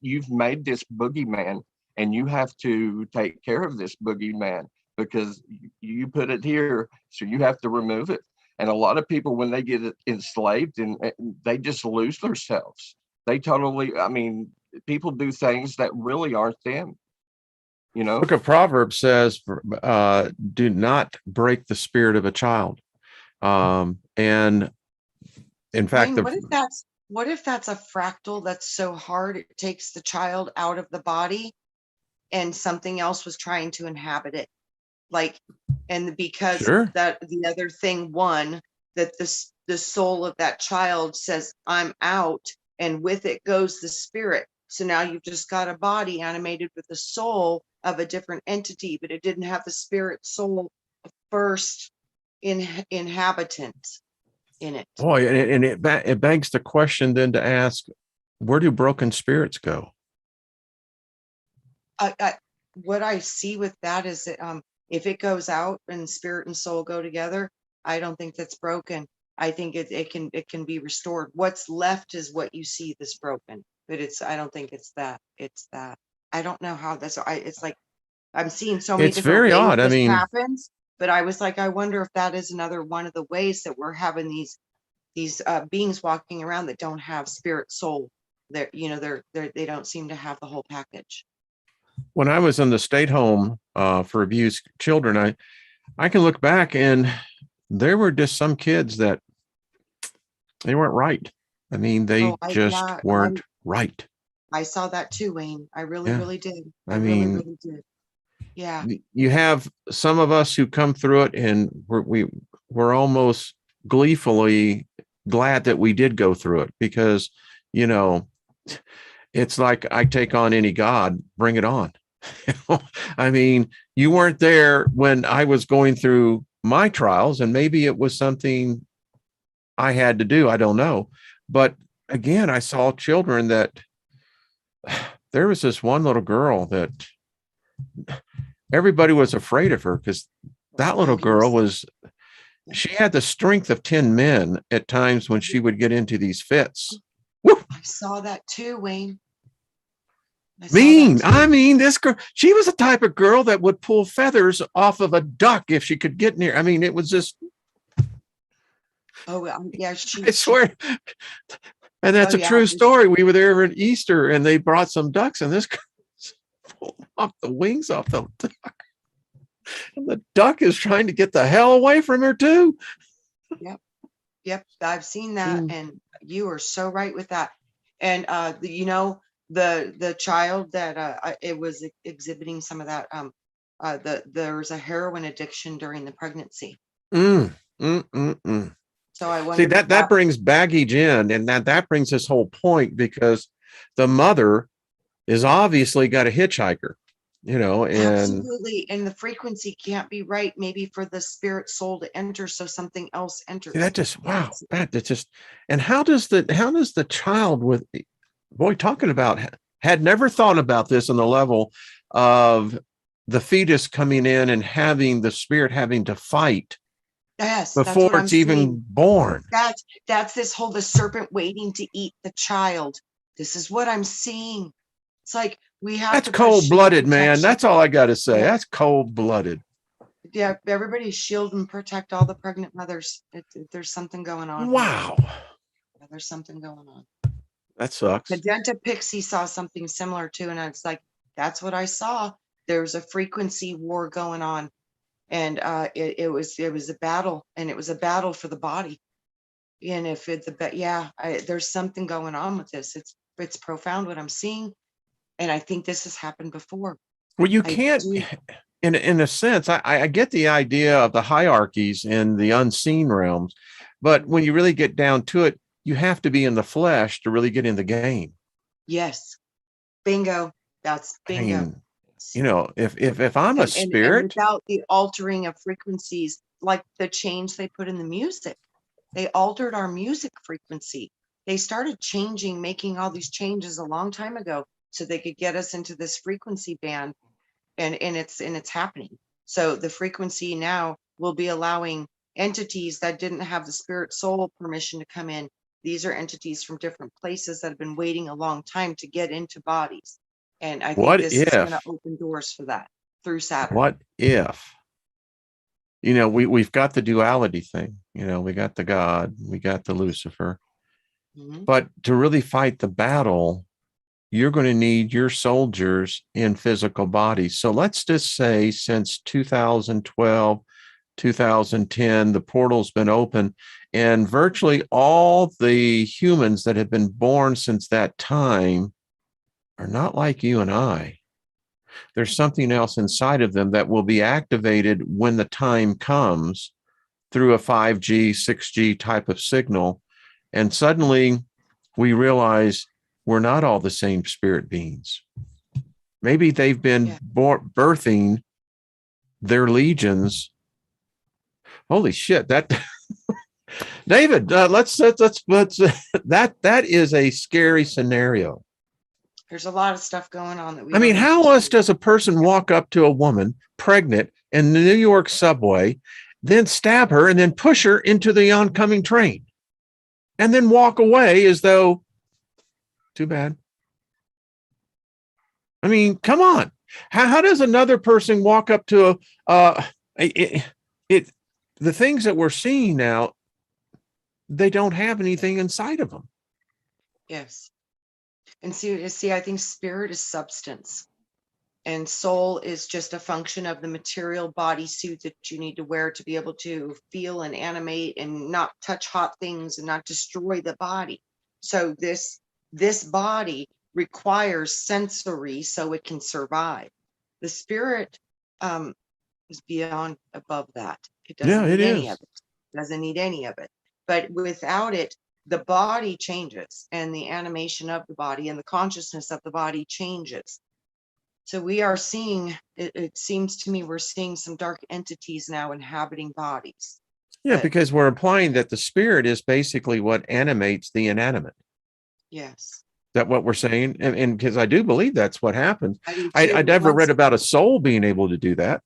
You've made this boogeyman, and you have to take care of this boogeyman, because you put it here, so you have to remove it. And a lot of people, when they get enslaved, and they just lose themselves. They totally, people do things that really aren't them. Book of Proverbs says, do not break the spirit of a child. And in fact, what if that's a fractal that's so hard it takes the child out of the body and something else was trying to inhabit it? Because sure. That the other thing won, that the soul of that child says, I'm out, and with it goes the spirit. So now you've just got a body animated with the soul of a different entity, but it didn't have the spirit soul first inhabitant in it. Boy, and it begs the question then to ask, where do broken spirits go? What I see with that is that if it goes out and spirit and soul go together, I don't think that's broken. I think it can be restored. What's left is what you see that's broken, but I don't think it's that. It's that. I don't know how that's. It's like I'm seeing so many. It's very odd. Happens, but I was like, I wonder if that is another one of the ways that we're having these beings walking around that don't have spirit, soul. They don't seem to have the whole package. When I was in the state home for abused children, I can look back, and there were just some kids that they weren't right. They weren't right. I saw that too, Wayne. I really did. I really did. Yeah. You have some of us who come through it, and we're almost gleefully glad that we did go through it, because, it's like, I take on any God, bring it on. You weren't there when I was going through my trials, and maybe it was something I had to do. I don't know. But again, I saw children that there was this one little girl that everybody was afraid of her, because that little girl she had the strength of 10 men at times when she would get into these fits. Woo! I saw that too, Wayne. This girl, she was the type of girl that would pull feathers off of a duck if she could get near. It was just. Oh, yeah. I swear. And that's Oh a yeah, true story. We were there at Easter and they brought some ducks and this pulled off the wings off the duck. And the duck is trying to get the hell away from her too. yep, yep. I've seen that, Mm. and you are so right with that. And the child that it was exhibiting some of that. There was a heroin addiction during the pregnancy. Mm, mm, mm, mm. So I See, wondered if that brings baggage in, and that brings this whole point because the mother is obviously got a hitchhiker, and absolutely, and the frequency can't be right. Maybe for the spirit soul to enter, so something else see, that enters. just wow, that just and how does the child with boy talking about had never thought about this on the level of the fetus coming in and having the spirit having to fight Yes, that's before what I'm it's even seeing. born. That's this whole the serpent waiting to eat the child. This is what I'm seeing. It's like we have That's to put a shield cold-blooded, of man. protection. That's all I got to say. Yeah. That's cold-blooded. Yeah, everybody shield and protect all the pregnant mothers. There's something going on. Wow. Yeah, there's something going on. That sucks. Magenta Pixie saw something similar too, and it's like, that's what I saw. There's a frequency war going on, and it was a battle, and it was a battle for the body. And if it's there's something going on with this. It's profound what I'm seeing, and I think this has happened before. Well, you I can't, do. in a sense, I get the idea of the hierarchies in the unseen realms, but when you really get down to it, you have to be in the flesh to really get in the game. Yes, bingo. That's I bingo. mean, if I'm a And spirit, without the altering of frequencies, like the change they put in the music, they altered our music frequency. They started changing, making all these changes a long time ago so they could get us into this frequency band, and it's happening. So the frequency now will be allowing entities that didn't have the spirit soul permission to come in. These are entities from different places that have been waiting a long time to get into bodies. And I think what this is going to if, open doors for that through Saturn. what if, we've got the duality thing, we got the God, we got the Lucifer, Mhm. but to really fight the battle, you're going to need your soldiers in physical bodies. So let's just say since 2012, 2010, the portal's been open, and virtually all the humans that have been born since that time are not like you and I. There's something else inside of them that will be activated when the time comes through a 5G, 6G type of signal. And suddenly we realize we're not all the same spirit beings. Maybe they've been birthing their legions. Holy shit! That David, let's that is a scary scenario. There's a lot of stuff going on that we. I mean, how else does a person walk up to a woman pregnant in the New York subway, then stab her and then push her into the oncoming train, and then walk away as though, too bad? I mean, come on. How does another person walk up to the things that we're seeing now, they don't have anything inside of them. Yes. And see, I think spirit is substance, and soul is just a function of the material body suit that you need to wear to be able to feel and animate and not touch hot things and not destroy the body. So this body requires sensory so it can survive. The spirit is beyond above that. It doesn't need any of it. Doesn't need any of it. But without it, the body changes, and the animation of the body and the consciousness of the body changes. So we are seeing, it seems to me, we're seeing some dark entities now inhabiting bodies. Yeah, because we're implying that the spirit is basically what animates the inanimate. Yes. Is that what we're saying? And because I do believe that's what happens. I never Once, read about a soul being able to do that.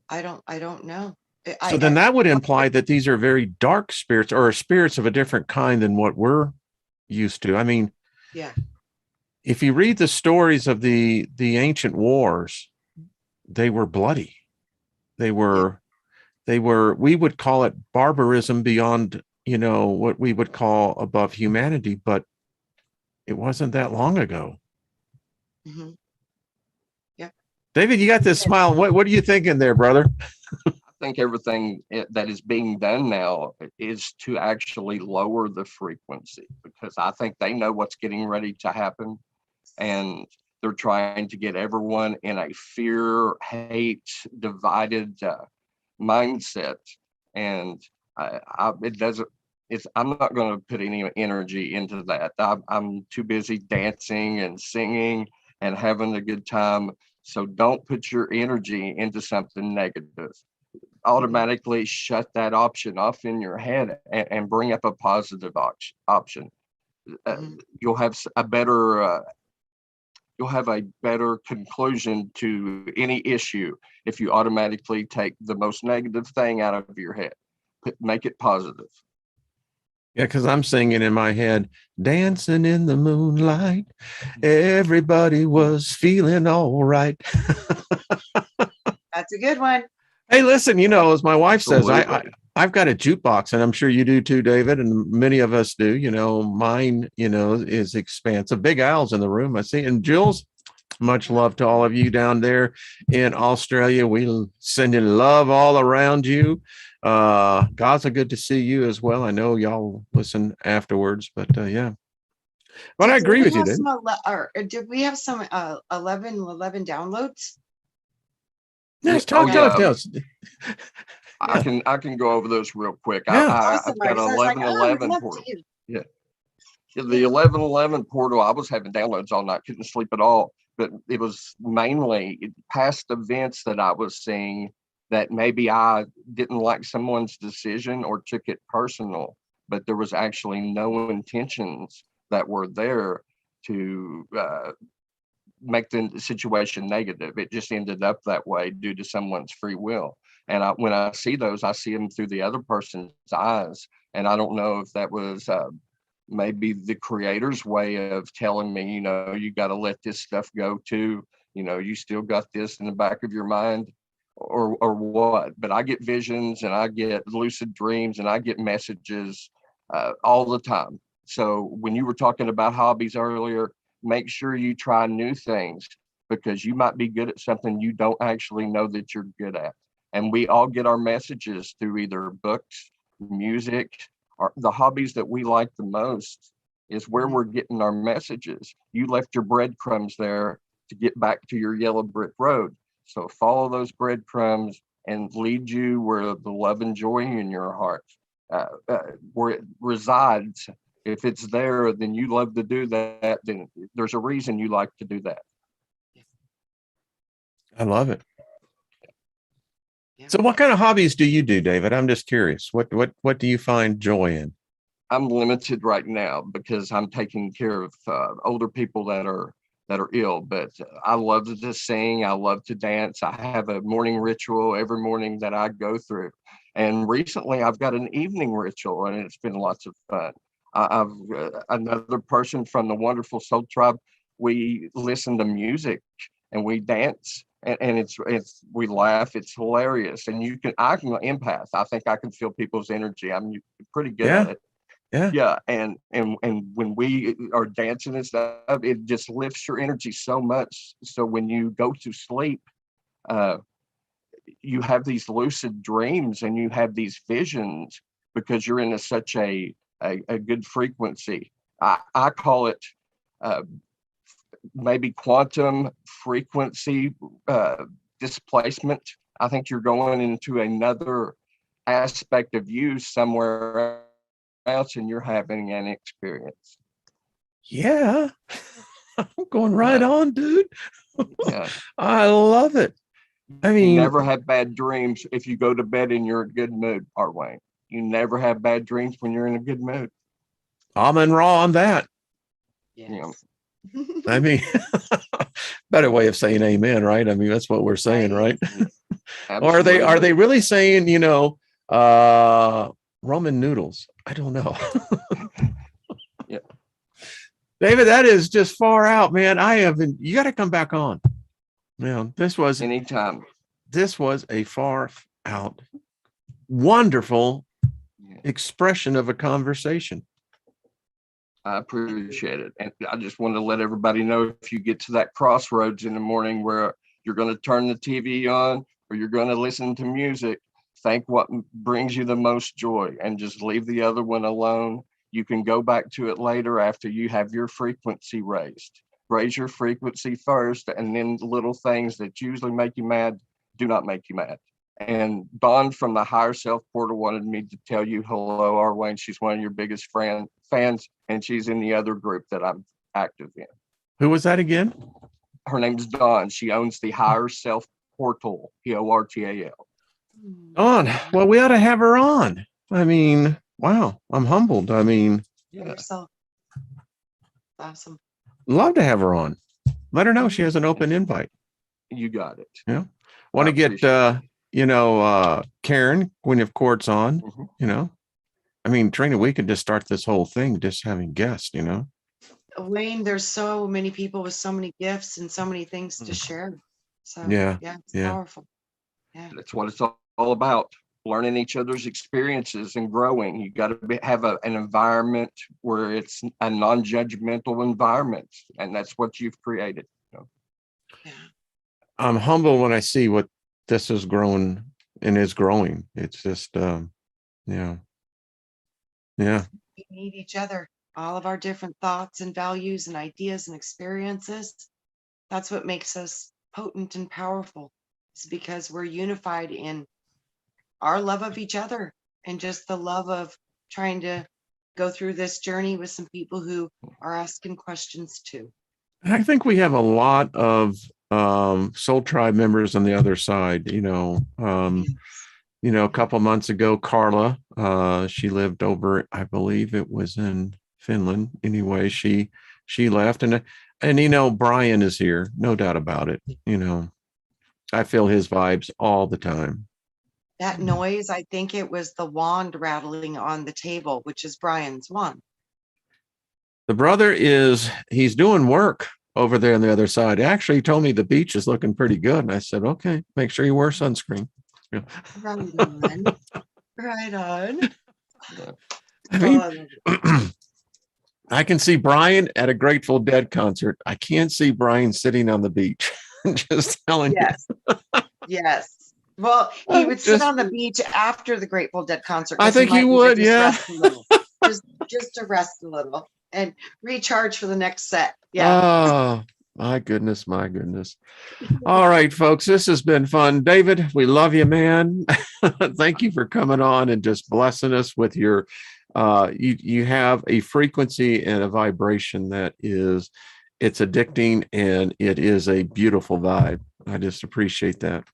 I don't know. So then that would imply that these are very dark spirits, or spirits of a different kind than what we're used to. I mean, yeah. If you read the stories of the ancient wars, they were bloody. They were, we would call it barbarism beyond what we would call above humanity, but it wasn't that long ago. Mhm. Yeah. David, you got this smile. What are you thinking there, brother? I think everything that is being done now is to actually lower the frequency, because I think they know what's getting ready to happen, and they're trying to get everyone in a fear, hate, divided mindset. And it doesn't. I'm not going to put any energy into that. I'm too busy dancing and singing and having a good time. So don't put your energy into something negative. Automatically shut that option off in your head, and bring up a positive option. You'll have a better conclusion to any issue if you automatically take the most negative thing out of your head. Make it positive. Yeah, because I'm singing in my head, dancing in the moonlight. Everybody was feeling all right. That's a good one. Hey, listen, as my wife says, Absolutely. I've got a jukebox, and I'm sure you do too, David, and many of us do. Mine, is expansive. Big Al's in the room, I see. And Jules, much love to all of you down there in Australia. We sending love all around you. Gaza, good to see you as well. I know y'all listen afterwards, but yeah. But I agree with you, David. Did we have some 11 downloads? Yes, tell us. I can go over those real quick. Yeah. Awesome. I've got 1111 portal. Yeah. The 1111 portal, I was having downloads all night, couldn't sleep at all. But it was mainly past events that I was seeing that maybe I didn't like someone's decision or took it personal, but there was actually no intentions that were there to make the situation negative. It just ended up that way due to someone's free will. And when I see those, I see them through the other person's eyes. And I don't know if that was maybe the creator's way of telling me, you got to let this stuff go too. You still got this in the back of your mind, or what. But I get visions, and I get lucid dreams, and I get messages all the time. So when you were talking about hobbies earlier, make sure you try new things, because you might be good at something you don't actually know that you're good at. And we all get our messages through either books, music, or the hobbies that we like the most is where we're getting our messages. You left your breadcrumbs there to get back to your yellow brick road. So follow those breadcrumbs and lead you where the love and joy in your heart, where it resides. If it's there, then you love to do that. Then there's a reason you like to do that. I love it. So what kind of hobbies do you do, David? I'm just curious. What do you find joy in? I'm limited right now because I'm taking care of older people that are ill, but I love to sing. I love to dance. I have a morning ritual every morning that I go through. And recently I've got an evening ritual, and it's been lots of fun. I've another person from the Wonderful Soul Tribe. We listen to music and we dance, and it's we laugh. It's hilarious, and I can empath. I think I can feel people's energy. I'm pretty good at it. Yeah. And when we are dancing and stuff, it just lifts your energy so much. So when you go to sleep, you have these lucid dreams and you have these visions because you're in such a good frequency. I call it maybe quantum frequency displacement. I think you're going into another aspect of you somewhere else, and you're having an experience. Yeah. I'm going right on, dude. Yeah. I love it. I mean, you never have bad dreams if you go to bed and you're in a good mood, Art Wayne. You never have bad dreams when you're in a good mood. I'm in raw on that. Yes. I mean, better way of saying amen, right? I mean, that's what we're saying, right? Or are they really saying, Roman noodles? I don't know. Yeah. David, that is just far out, man. You got to come back on. This was anytime. This was a far out, wonderful expression of a conversation. I appreciate it. And I just want to let everybody know, if you get to that crossroads in the morning where you're going to turn the TV on or you're going to listen to music, think what brings you the most joy and just leave the other one alone. You can go back to it later after you have your frequency raised. Raise your frequency first, and then the little things that usually make you mad do not make you mad. And Dawn from the Higher Self Portal wanted me to tell you hello, Arwayne. She's one of your biggest fans, and she's in the other group that I'm active in. Who was that again? Her name's Dawn. She owns the Higher Self Portal, Portal. On. Well, we ought to have her on. I mean, wow, I'm humbled. I mean, Yourself. Awesome. love to have her on. Let her know she has an open invite. You got it. Yeah. Want to get Karen, Queen of Courts on, I mean, Trina, we could just start this whole thing just having guests, Wayne, there's so many people with so many gifts and so many things to share. So Yeah, it's yeah. powerful. Yeah. That's what it's all about. Learning each other's experiences and growing. You got to have an environment where it's a non-judgmental environment, and that's what you've created. Yeah. I'm humble when I see what this has grown and is growing. It's just, yeah. We need each other, all of our different thoughts and values and ideas and experiences. That's what makes us potent and powerful. It's because we're unified in our love of each other and just the love of trying to go through this journey with some people who are asking questions too. I think we have a lot of Soul Tribe members on the other side, a couple months ago, Carla, she lived over, I believe it was in Finland. Anyway, she left, and Brian is here, no doubt about it. I feel his vibes all the time. That noise, I think it was the wand rattling on the table, which is Brian's wand. The brother he's doing work over there on the other side. Actually, he told me the beach is looking pretty good. And I said, okay, make sure you wear sunscreen. Yeah. Right on. Right on. I mean, I can see Brian at a Grateful Dead concert. I can't see Brian sitting on the beach. Just telling you. Yes. Well, he would sit on the beach after the Grateful Dead concert. I think he would, yeah. Just to rest a little and recharge for the next set. Yeah. Oh, my goodness. All right, folks, this has been fun. David, we love you, man. Thank you for coming on and just blessing us with your, you have a frequency and a vibration that it's addicting, and it is a beautiful vibe. I just appreciate that.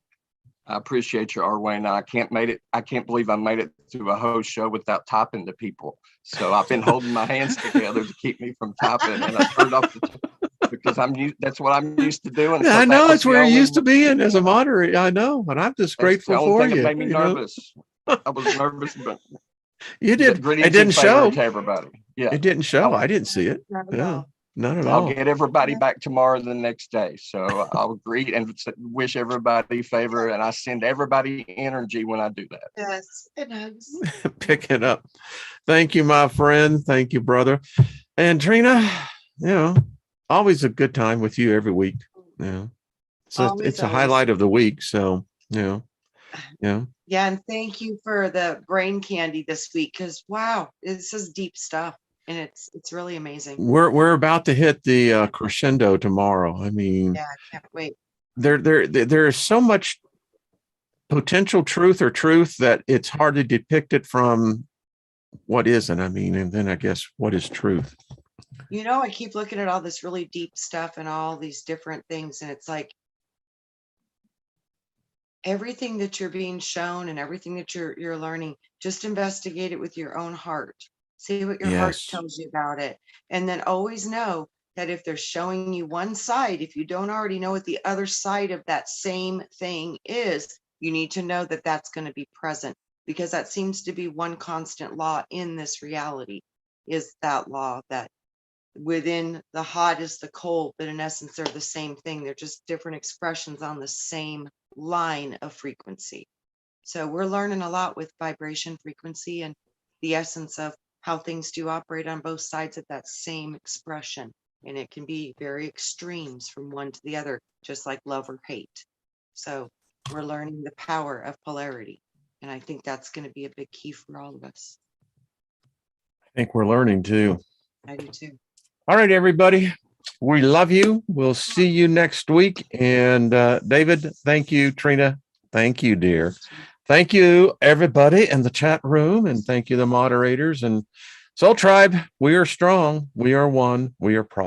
I appreciate you, Arwayne. I can't believe I made it through a host show without typing to people. So I've been holding my hands together to keep me from typing, and I turned off because that's what I'm used to doing. Yeah, so I know it's where you're used to being as a moderator. I know, but I'm just grateful for you. That made me nervous. I was nervous, but you did. It didn't show to everybody. Yeah, it didn't show. I didn't see it. Yeah. None at all. I'll get everybody back tomorrow the next day. So I'll greet and wish everybody favor, and I send everybody energy when I do that. Yes, it is. Pick it up. Thank you, my friend. Thank you, brother. And Trina, always a good time with you every week. So it's a highlight of the week. So, Yeah, and thank you for the brain candy this week, because wow, this is deep stuff. And it's really amazing. We're about to hit the crescendo tomorrow. I mean, I can't wait. There is so much potential truth that it's hard to depict it from what isn't. I mean, and then I guess what is truth? I keep looking at all this really deep stuff and all these different things, and it's like everything that you're being shown and everything that you're learning, just investigate it with your own heart. See what your heart tells you about it. And then always know that if they're showing you one side, if you don't already know what the other side of that same thing is, you need to know that that's going to be present, because that seems to be one constant law in this reality, is that law that within the hot is the cold, but in essence, they're the same thing. They're just different expressions on the same line of frequency. So we're learning a lot with vibration, frequency, and the essence of how things do operate on both sides of that same expression. And it can be very extremes from one to the other, just like love or hate. So we're learning the power of polarity. And I think that's going to be a big key for all of us. I think we're learning too. I do too. All right, everybody. We love you. We'll see you next week. And David, thank you. Trina, thank you, dear. Thank you, everybody in the chat room. And thank you, the moderators. And Soul Tribe, we are strong. We are one. We are proud.